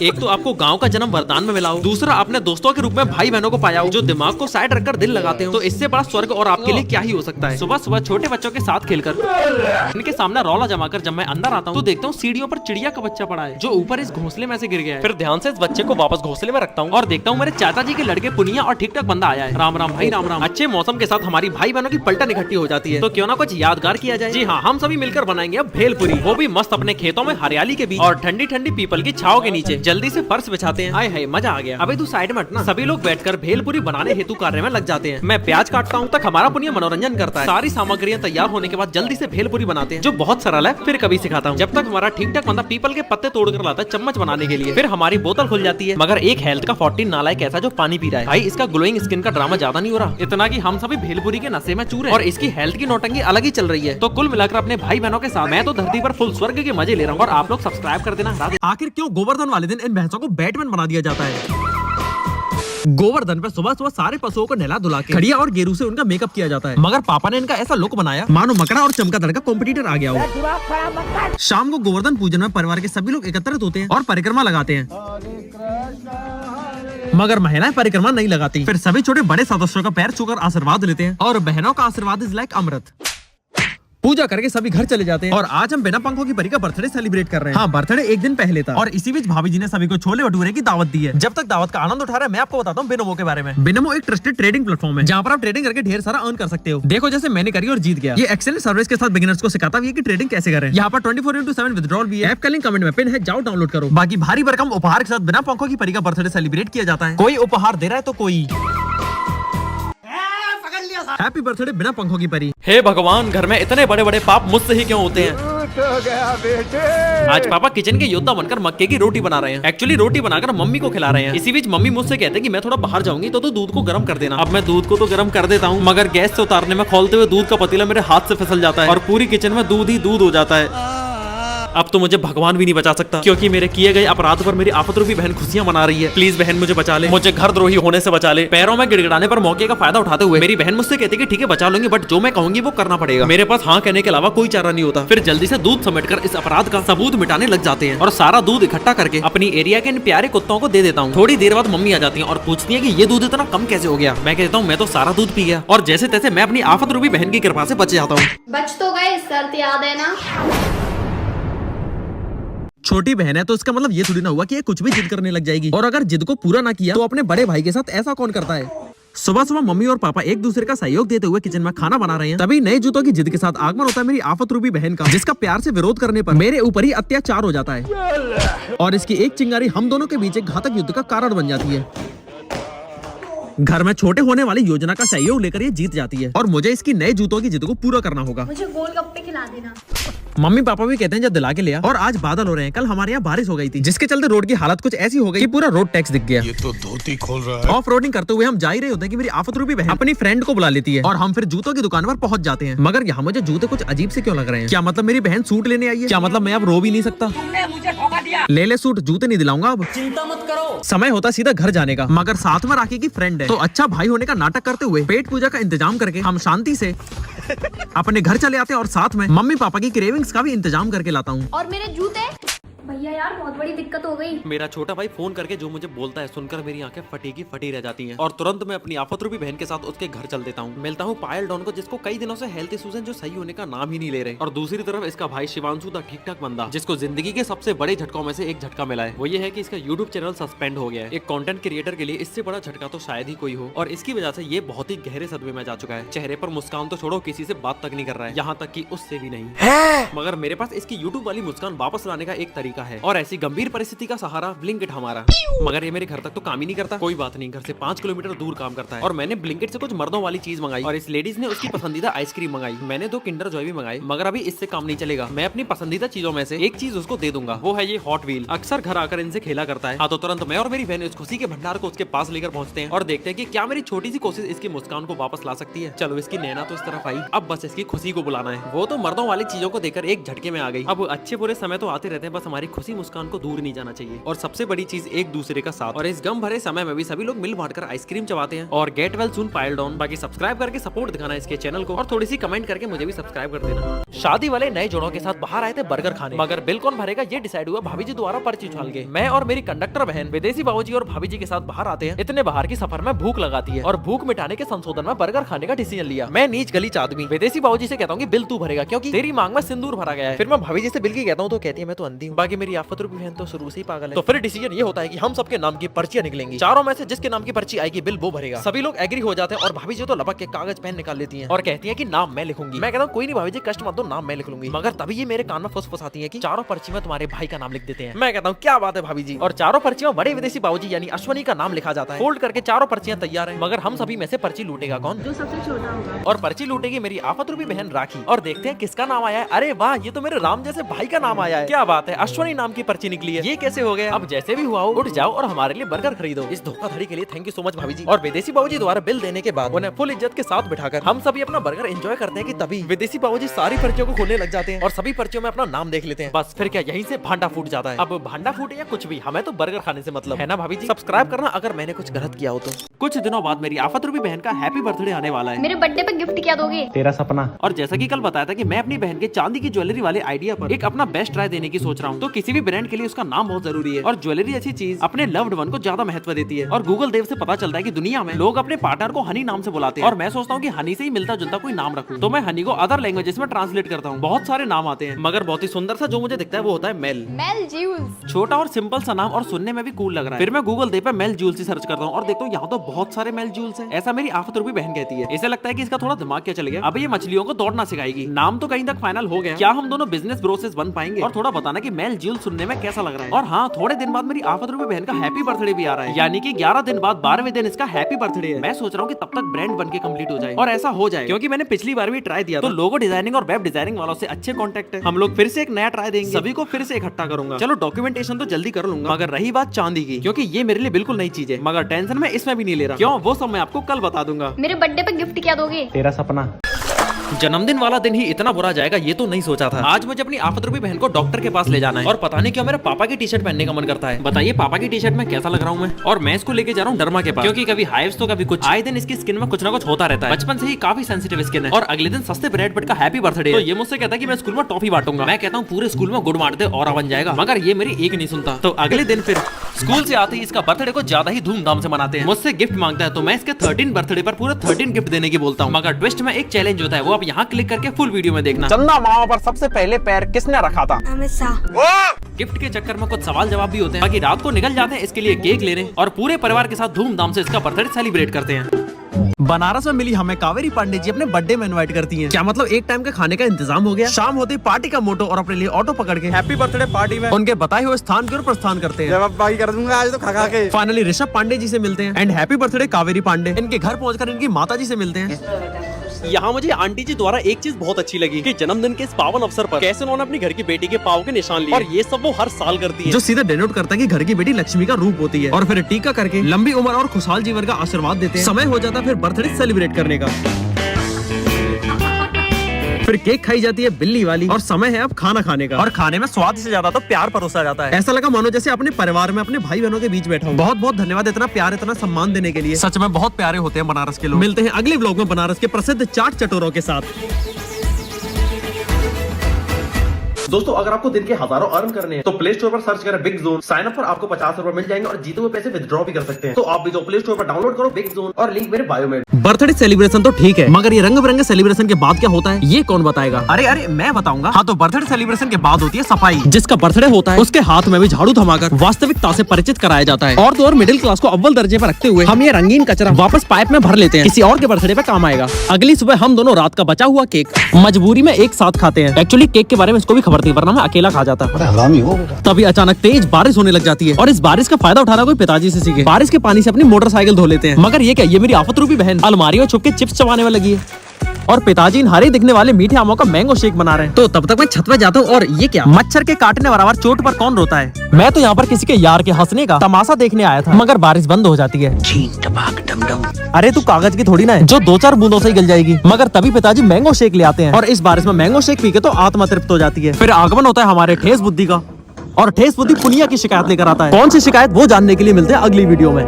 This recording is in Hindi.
एक तो आपको गांव का जन्म वरदान में मिला हो, दूसरा अपने दोस्तों के रूप में भाई बहनों को पाया हो जो दिमाग को साइड रखकर दिल लगाते हो। तो इससे बड़ा स्वर्ग और आपके लिए क्या ही हो सकता है। सुबह सुबह छोटे बच्चों के साथ खेलकर इनके सामने रौला जमाकर जब मैं अंदर आता हूँ तो देखता हूँ सीढ़ियों पर चिड़िया का बच्चा पड़ा है जो ऊपर इस घोंसले में से गिर गया है। फिर ध्यान से इस बच्चे को वापस घोंसले में रखता हूँ और देखता हूँ मेरे चाचा जी के लड़के पुनिया और ठीक ठाक बंदा आया है। राम राम भाई राम राम। अच्छे मौसम के साथ हमारी भाई बहनों की पलटन इकट्ठी हो जाती है, तो क्यों ना कुछ यादगार किया जाए। जी हाँ, हम सभी मिलकर बनाएंगे अब भेलपुरी, वो भी मस्त अपने खेतों में हरियाली के बीच और ठंडी ठंडी पीपल की छाव के नीचे। जल्दी से फर्श बिछाते हैं। हाय हाय मजा आ गया। अबे तू साइड में हटना। सभी लोग बैठकर भेलपुरी बनाने हेतु कार्य में लग जाते हैं। मैं प्याज काटता हूँ तक हमारा पुनिया मनोरंजन करता है। सारी सामग्रियां तैयार होने के बाद जल्दी से भेलपुरी बनाते हैं जो बहुत सरल है। फिर कभी सिखाता हूँ। जब तक हमारा ठीक ठाक बंदा पीपल के पत्ते तोड़कर लाता है चम्मच बनाने के लिए। फिर हमारी बोतल खुल जाती है। मगर एक हेल्थ का 14 नालायक ऐसा जो पानी पी रहा है। भाई इसका ग्लोइंग स्किन का ड्रामा ज्यादा नहीं हो रहा, इतना कि हम सभी भेलपुरी के नशे में चूर हैं और इसकी हेल्थ की नौटंकी अलग ही चल रही है। तो कुल मिलाकर अपने भाई बहनों के साथ मैं तो धरती पर फुल स्वर्ग के मजे ले रहा हूँ और आप लोग सब्सक्राइब कर देना। आखिर क्यों गोवर्धन वाले दिन इन भैंसों को बैटमैन बना दिया जाता है? गोवर्धन पे सुबह सुबह सारे पशुओं को नहला धुला के खड़िया और गेरू से उनका मेकअप किया जाता है। मगर पापा ने इनका ऐसा लुक बनाया मानो मकड़ा और चमका दड़ का कॉम्पिटिटर आ गया हो। शाम को गोवर्धन पूजन में परिवार के सभी लोग एकत्रित होते हैं और परिक्रमा लगाते हैं, मगर महिलाएं परिक्रमा नहीं लगाती। फिर सभी छोटे बड़े सदस्यों का पैर छूकर आशीर्वाद लेते हैं और बहनों का आशीर्वाद इज लाइक अमृत। पूजा करके सभी घर चले जाते हैं और आज हम बिना पंखों की परी का बर्थडे सेलिब्रेट कर रहे हैं। हाँ, बर्थडे एक दिन पहले था और इसी बीच भाभी जी ने सभी को छोले भटूरे की दावत दी है। जब तक दावत का आनंद उठा रहे हैं मैं आपको बताता हूँ बिनोमो के बारे में। बिनोमो एक ट्रस्टेड ट्रेडिंग प्लेटफॉर्म है जहाँ पर आप ट्रेडिंग करके ढेर सारा अर्न कर सकते हो। देखो जैसे मैंने करी और जीत गया। ये एक्सेलेंट सर्विस के साथ बिगिनर्स को सिखाता है कि ट्रेडिंग कैसे करें। यहाँ पर 24/7 विड्रॉल भी है। ऐप का लिंक कमेंट में पिन है, जाओ डाउनलोड करो। बाकी भारी भरकम उपहार के साथ बिना पंखों की परी का बर्थडे सेलिब्रेट किया जाता है। कोई उपहार दे रहा है तो कोई हैप्पी बर्थडे बिना पंखों की परी। हे भगवान, घर में इतने बड़े बड़े पाप मुझसे ही क्यों होते हैं? आज पापा किचन के योद्धा बनकर मक्के की रोटी बना रहे हैं। एक्चुअली रोटी बनाकर मम्मी को खिला रहे हैं। इसी बीच मम्मी मुझसे कहते हैं कि मैं थोड़ा बाहर जाऊंगी तो दूध को गर्म कर देना। अब मैं दूध को तो गर्म कर देता हूँ, मगर गैस से उतारने में खोलते हुए दूध का पतीला मेरे हाथ से फिसल जाता है और पूरी किचन में दूध ही दूध हो जाता है। अब तो मुझे भगवान भी नहीं बचा सकता, क्योंकि मेरे किए गए अपराध पर मेरी आफत रूपी बहन खुशियां मना रही है। प्लीज बहन मुझे बचा ले, मुझे घर द्रोही होने से बचा ले। पैरों में गिड़गिड़ाने पर मौके का फायदा उठाते हुए मेरी बहन मुझसे कहती है कि ठीक है बचा लूंगी, बट जो मैं कहूंगी वो करना पड़ेगा। मेरे पास हाँ कहने के अलावा कोई चारा नहीं होता। फिर जल्दी से दूध समेटकर इस अपराध का सबूत मिटाने लग जाते हैं और सारा दूध इकट्ठा करके अपनी एरिया के इन प्यारे कुत्तों को दे देता हूँ। थोड़ी देर बाद मम्मी आ जाती है और पूछती है कि ये दूध इतना कम कैसे हो गया। मैं कहता हूँ मैं तो सारा दूध पी गया और जैसे तैसे मैं अपनी आफत रूपी बहन की कृपा से बच जाता हूँ। बच तो गए, शर्त याद है ना? छोटी बहन है तो इसका मतलब ये थोड़ी ना हुआ कि ये कुछ भी जिद करने लग जाएगी, और अगर जिद को पूरा ना किया तो अपने बड़े भाई के साथ ऐसा कौन करता है। सुबह सुबह मम्मी और पापा एक दूसरे का सहयोग देते हुए किचन में खाना बना रहे हैं। तभी नए जूतों की जिद के साथ आगमन होता है मेरी आफत रूपी बहन का, जिसका प्यार से विरोध करने पर मेरे ऊपर ही अत्याचार हो जाता है और इसकी एक चिंगारी हम दोनों के बीच एक घातक युद्ध का कारण बन जाती है। घर में छोटे होने वाली योजना का सहयोग लेकर ये जीत जाती है और मुझे इसकी नए जूतों की जिद को पूरा करना होगा। मुझे गोलगप्पे खिला देना। मम्मी पापा भी कहते हैं जब दिला के लिया। और आज बादल हो रहे हैं। कल हमारे यहाँ बारिश हो गई थी, जिसके चलते रोड की हालत कुछ ऐसी हो गई कि पूरा रोड टैक्स दिख गया। ये तो धोती खोल रहा है। ऑफ रोडिंग करते हुए हम जा ही रहे होते हैं कि मेरी आफत रूपी बहन अपनी फ्रेंड को बुला लेती है और हम फिर जूतों की दुकान पर पहुंच जाते हैं। मगर यहाँ मुझे जूते कुछ अजीब से क्यों लग रहे हैं? क्या मतलब मेरी बहन सूट लेने आई है? क्या मतलब मैं अब रो भी नहीं सकता? मुझे धोखा दिया। ले ले सूट, जूते नहीं दिलाऊंगा अब। चिंता मत करो। समय होता सीधा घर जाने का, मगर साथ में राखी की फ्रेंड है तो अच्छा भाई होने का नाटक करते हुए पेट पूजा का इंतजाम करके हम शांति से अपने घर चले आते हैं और साथ में मम्मी पापा की क्रेविंग्स का भी इंतजाम करके लाता हूँ। और मेरे जूते भैया यार बहुत बड़ी दिक्कत हो गई। मेरा छोटा भाई फोन करके जो मुझे बोलता है सुनकर मेरी आंखें फटी की फटी रह जाती हैं और तुरंत मैं अपनी आफत रूपी बहन के साथ उसके घर चल देता हूँ। मिलता हूँ पायल डॉन को, जिसको कई दिनों से हेल्थ इश्यूज हैं जो सही होने का नाम ही नहीं ले रहे। और दूसरी तरफ इसका भाई शिवांशु दा ठीक ठाक बंदा, जिसको जिंदगी के सबसे बड़े झटकों में से एक झटका मिला है। वो ये है कि इसका यूट्यूब चैनल सस्पेंड हो गया है। एक कंटेंट क्रिएटर के लिए इससे बड़ा झटका तो शायद ही कोई हो और इसकी वजह से ये बहुत ही गहरे सदमे में जा चुका है। चेहरे पर मुस्कान तो छोड़ो, किसी से बात तक नहीं कर रहा है, यहाँ तक कि उससे भी नहीं। मगर मेरे पास इसकी यूट्यूब वाली मुस्कान वापस लाने का एक तरीका है और ऐसी गंभीर परिस्थिति का सहारा ब्लिंकिट हमारा। मगर ये मेरे घर तक तो काम ही नहीं करता। कोई बात नहीं, घर से 5 किलोमीटर दूर काम करता है। और मैंने ब्लिंकिट से कुछ मर्दों वाली चीज मंगाई और इस लेडीज ने उसकी पसंदीदा आइसक्रीम मंगाई। मैंने 2 किंडर जॉय भी मंगाए, मगर अभी इससे काम नहीं चलेगा। मैं अपनी पसंदीदा चीजों में से एक चीज उसको दे दूंगा, वो है ये हॉट व्हील। अक्सर घर आकर इनसे खेला करता है। हाँ, तो तुरंत मैं और मेरी बहन इस खुशी के भंडार को उसके पास लेकर पहुंचते हैं और देखते हैं कि क्या मेरी छोटी सी कोशिश इसकी मुस्कान को वापस ला सकती है। चलो, इसकी नैना तो इस तरफ आई, अब बस इसकी खुशी को बुलाना है। वो तो मर्दों वाली चीजों को देखकर एक झटके में आ गई। अब अच्छे बुरे समय तो आते रहते हैं, बस हमारी खुशी मुस्कान को दूर नहीं जाना चाहिए। और सबसे बड़ी चीज एक दूसरे का साथ। और इस गम भरे समय में भी सभी लोग मिल बांट कर आइसक्रीम चबाते हैं। और get well soon piled on. बाकी सब्सक्राइब करके सपोर्ट दिखाना इसके चैनल को, और थोड़ी सी कमेंट करके मुझे भी सब्सक्राइब कर देना। शादी वाले नए जोड़ों के साथ बाहर आए थे बर्गर खाने, मगर बिल कौन भरेगा ये डिसाइड हुआ भाभी जी द्वारा पर्ची उछाल के। मैं और मेरी कंडक्टर बहन विदेशी बाबूजी और भाभी जी के साथ बाहर आते हैं। इतने बाहर की सफर में भूख लगाती है, और भूख मिटाने के संशोधन में बर्गर खाने का डिसीजन लिया। मैं नीच गली आदमी विदेशी बाबूजी से कहता हूँ कि बिल तू भरेगा, क्योंकि तेरी मांग में सिंदूर भरा गया है। फिर मैं भाभी जी से बिल की कहता हूँ तो कहती है मैं तो अंधी हूँ। बाकी मेरी आफत रूपी बहन तो शुरू से ही पागल है। तो फिर डिसीजन ये होता है कि हम सबके नाम की पर्चियां निकलेंगी, चारों में से जिसके नाम की पर्ची आएगी बिल वो भरेगा। सभी लोग एग्री हो जाते हैं, और भाभी जी तो लपक के कागज पेन निकाल लेती हैं और कहती है कि नाम मैं लिखूंगी। मैं कहता हूँ कोई नहीं भाभी जी कष्ट मत दो, नाम मैं लिख लूंगी। मगर तभी ये मेरे कान में फुसफुसाती है कि चारों पर्ची में तुम्हारे भाई का नाम लिख देते हैं। मैं कहता हूँ क्या बात है भाभी जी, और चारों पर्चियों बड़े विदेशी बाबूजी यानी अश्वनी का नाम लिखा जाता है। फोल्ड करके चारों पर्चियां तैयार हैं, मगर हम सभी में से पर्ची लूटेगा कौन? जो सबसे छोटा होगा। और पर्ची लूटेगी मेरी आफत रूपी बहन राखी। और देखते हैं किसका नाम आया है। अरे वाह, ये तो मेरे राम जैसे भाई का नाम आया है। क्या बात है, अश्वनी नाम की पर्ची निकली है। ये कैसे हो गया? अब जैसे भी हुआ हो उठ जाओ और हमारे लिए बर्गर खरीदो। इस धोखाधड़ी के लिए थैंक यू सो मच भाभी जी। और विदेशी बाबूजी द्वारा बिल देने के बाद उन्हें फुल इज्जत के साथ बिठाकर हम सभी अपना बर्गर एंजॉय करते हैं कि तभी विदेशी बाबूजी सारी पर्चियों को खोलने लग जाते हैं और सभी पर्चियों में अपना नाम देख लेते हैं। बस फिर क्या यहीं से भांडा फूट जाता है। अब भांडा फूटे या कुछ भी, हमें तो बर्गर खाने से मतलब है ना भाभी जी। सब्सक्राइब करना अगर मैंने कुछ गलत किया हो तो। कुछ दिनों बाद मेरी आफत रूपी बहन का हैप्पी बर्थडे आने वाला है। मेरे बर्थडे पे गिफ्ट क्या दोगे? तेरा सपना। और जैसा कि कल बताया था कि मैं अपनी बहन के चांदी की ज्वेलरी वाले आइडिया पर एक अपना बेस्ट ट्राई देने की सोच रहा हूँ। तो किसी भी ब्रांड के लिए उसका नाम बहुत जरूरी है, और ज्वेलरी ऐसी चीज अपने लव्ड वन को ज्यादा महत्व देती है। और गूगल देव से पता चलता है कि दुनिया में लोग अपने पार्टनर को हनी नाम से बुलाते हैं, और मैं सोचता हूँ कि हनी से ही मिलता जुलता कोई नाम रखूं। तो मैं हनी को अदर लैंग्वेजेस में ट्रांसलेट करता हूँ। बहुत सारे नाम आते हैं, मगर बहुत ही सुंदर सा जो मुझे दिखता है वो होता है मेल। Mail Jules. छोटा और सिंपल सा नाम, और सुनने में भी कूल लग रहा है। फिर मैं गूगल देव पे मेल जूल्स ही सर्च करता हूँ और देखता हूँ यहाँ तो बहुत सारे मेल जूल्स हैं। ऐसा मेरी आफत रूपी बहन कहती है। इसे लगता है कि इसका थोड़ा दिमाग क्या चल गया, अब ये मछलियों को दौड़ना सिखाएगी। नाम तो कहीं तक फाइनल हो गया। क्या हम दोनों बिजनेस ब्रोसेस बन पाएंगे? और थोड़ा बताना कि मेल जूल्स सुनने में कैसा लग रहा है। और हाँ, थोड़े दिन बाद मेरी आफत रूपी बहन का हैप्पी बर्थडे भी आ रहा है, यानी कि 11 दिन बाद 12वें दिन इसका हैप्पी बर्थडे है। मैं सोच रहा हूँ कि तब तक ब्रांड बन के कंप्लीट हो जाए, और ऐसा हो जाए क्योंकि मैंने पिछली बार भी ट्राई दिया तो लोगो डिजाइनिंग और वेब डिजाइनिंग वालों से अच्छे कॉन्टेक्ट है। हम लोग फिर से एक नया ट्राई देंगे, सभी को फिर से इकट्ठा करूंगा। चलो डॉक्यूमेंटेशन तो जल्दी कर लूंगा, मगर रही बात चांदी की, क्योंकि ये मेरे लिए बिल्कुल नई चीज है। मगर टेंशन मैं इसमें भी नहीं ले रहा। क्यों? वो सब मैं आपको कल बता दूंगा। मेरे बर्थडे पे गिफ्ट क्या दोगे? तेरा सपना। जन्मदिन वाला दिन ही इतना बुरा जाएगा ये तो नहीं सोचा था। आज मुझे अपनी आफत रूपी बहन को डॉक्टर के पास ले जाना है, और पता नहीं क्यों मेरे पापा की टी शर्ट पहनने का मन करता है। बताइए पापा की टी शर्ट में कैसा लग रहा हूँ मैं? और मैं इसको लेके जा रहा हूँ डरमा के पास, क्योंकि कभी हाइव्स तो कभी कुछ। आए दिन इसकी स्किन में कुछ ना कुछ होता रहता है। बचपन से ही काफी सेंसिटिव स्किन है। और अगले दिन सस्ते ब्रेड बट का हैप्पी बर्थडे तो ये मुझसे कहता है कि मैं स्कूल में टॉफी बांटूंगा। मैं कहता हूँ पूरे स्कूल में गुड़ बांट दे और बन जाएगा, मगर ये मेरी एक नहीं सुनता। तो अगले दिन फिर स्कूल से आते ही इसका बर्थडे को ज्यादा ही धूमधाम से मनाते हैं। मुझसे गिफ्ट मांगता है तो मैं इसके 13 बर्थडे पर पूरे 13 गिफ्ट देने की बोलता हूँ। मगर ट्विस्ट में एक चैलेंज होता है, वो आप यहाँ क्लिक करके फुल वीडियो में देखना। चंदा मामा पर सबसे पहले पैर किसने रखा था? अमित शाह। गिफ्ट के चक्कर में कुछ सवाल जवाब भी होते हैं। बाकी रात को निकल जाते हैं इसके लिए केक लेने, और पूरे परिवार के साथ धूमधाम से इसका बर्थडे सेलिब्रेट करते हैं। बनारस में मिली हमें कावेरी पांडे जी अपने बर्थडे में इनवाइट करती हैं। क्या मतलब एक टाइम के खाने का इंतजाम हो गया? शाम होते पार्टी का मोटो और अपने लिए ऑटो पकड़ के हैप्पी बर्थडे पार्टी में उनके बताए हुए स्थान की ओर प्रस्थान करते हैं। जब बाकी कर दूंगा आज तो खा के। फाइनली ऋषभ पांडे जी से मिलते हैं and happy birthday Kaveri Pandey. इनके घर पहुंचकर इनकी माता जी से मिलते हैं। यहाँ मुझे आंटी जी द्वारा एक चीज बहुत अच्छी लगी कि जन्मदिन के इस पावन अवसर पर कैसे उन्होंने अपनी घर की बेटी के पाँव के निशान लिए, और ये सब वो हर साल करती है, जो सीधा डिनोट करता है कि घर की बेटी लक्ष्मी का रूप होती है। और फिर टीका करके लंबी उम्र और खुशहाल जीवन का आशीर्वाद देते हैं। समय हो जाता है फिर बर्थडे सेलिब्रेट करने का। फिर केक खाई जाती है बिल्ली वाली, और समय है अब खाना खाने का। और खाने में स्वाद से ज्यादा तो प्यार परोसा जाता है। ऐसा लगा मानो जैसे अपने परिवार में अपने भाई बहनों के बीच बैठा हूँ। बहुत बहुत धन्यवाद इतना प्यार इतना सम्मान देने के लिए। सच में बहुत प्यारे होते हैं बनारस के लोग। मिलते हैं अगले व्लॉग में बनारस के प्रसिद्ध चाट चटोरों के साथ। दोस्तों अगर आपको दिन के हजारों अर्न करने हैं तो प्ले स्टोर पर सर्च करें बिग जोन। साइन अप पर आपको 50 रुपए मिल जाएंगे, और जीते हुए पैसे विद्रॉ भी कर सकते हैं। तो आप भी जो प्ले स्टोर पर डाउनलोड करो बिग जोन, और लिंक मेरे बायो में। बर्थडे सेलिब्रेशन तो ठीक है, मगर ये रंग बिरंगे सेलिब्रेशन के बाद क्या होता है ये कौन बताएगा? अरे मैं बताऊंगा। हाँ, तो बर्थडे सेलिब्रेशन के बाद होती है सफाई। जिसका बर्थडे होता है उसके हाथ में भी झाड़ू थमाकर वास्तविकता से परिचित कराया जाता है। और तो और मिडिल क्लास को अव्वल दर्जे पर रखते हुए हम ये रंगीन कचरा वापस पाइप में भर लेते हैं, किसी और के बर्थडे पे काम आएगा। अगली सुबह हम दोनों रात का बचा हुआ केक मजबूरी में एक साथ खाते हैं। एक्चुअली केक के बारे में इसको भी खबर थी, वरना मैं अकेला खा जाता। तभी अचानक तेज बारिश होने लग जाती है, और इस बारिश का फायदा उठाना कोई पिताजी से सीखे। बारिश के पानी से अपनी मोटरसाइकिल धो लेते हैं। मगर ये क्या, ये मेरी आफत रूपी बहन अलमारी में छुप के चिप्स चबाने में लगी है, और पिताजी इन हरे दिखने वाले मीठे आमों का मैंगो शेक बना रहे हैं। तो तब तक मैं छत पे जाता हूँ, और ये क्या, मच्छर के काटने बराबर चोट पर कौन रोता है? मैं तो यहाँ पर किसी के यार के हंसने का तमाशा देखने आया था, मगर बारिश बंद हो जाती है। अरे तू कागज की थोड़ी ना है जो 2-4 बूंदों से ही गिल जाएगी। मगर तभी पिताजी मैंगो शेक ले आते हैं, और इस बारिश में मैंगो शेक पी के तो आत्मा तृप्त हो जाती है। फिर आगमन होता है हमारे ठेस बुद्धि का, और ठेस बुद्धि पुनिया की शिकायत लेकर आता है। कौन सी शिकायत वो जानने के लिए मिलते हैं अगली वीडियो में।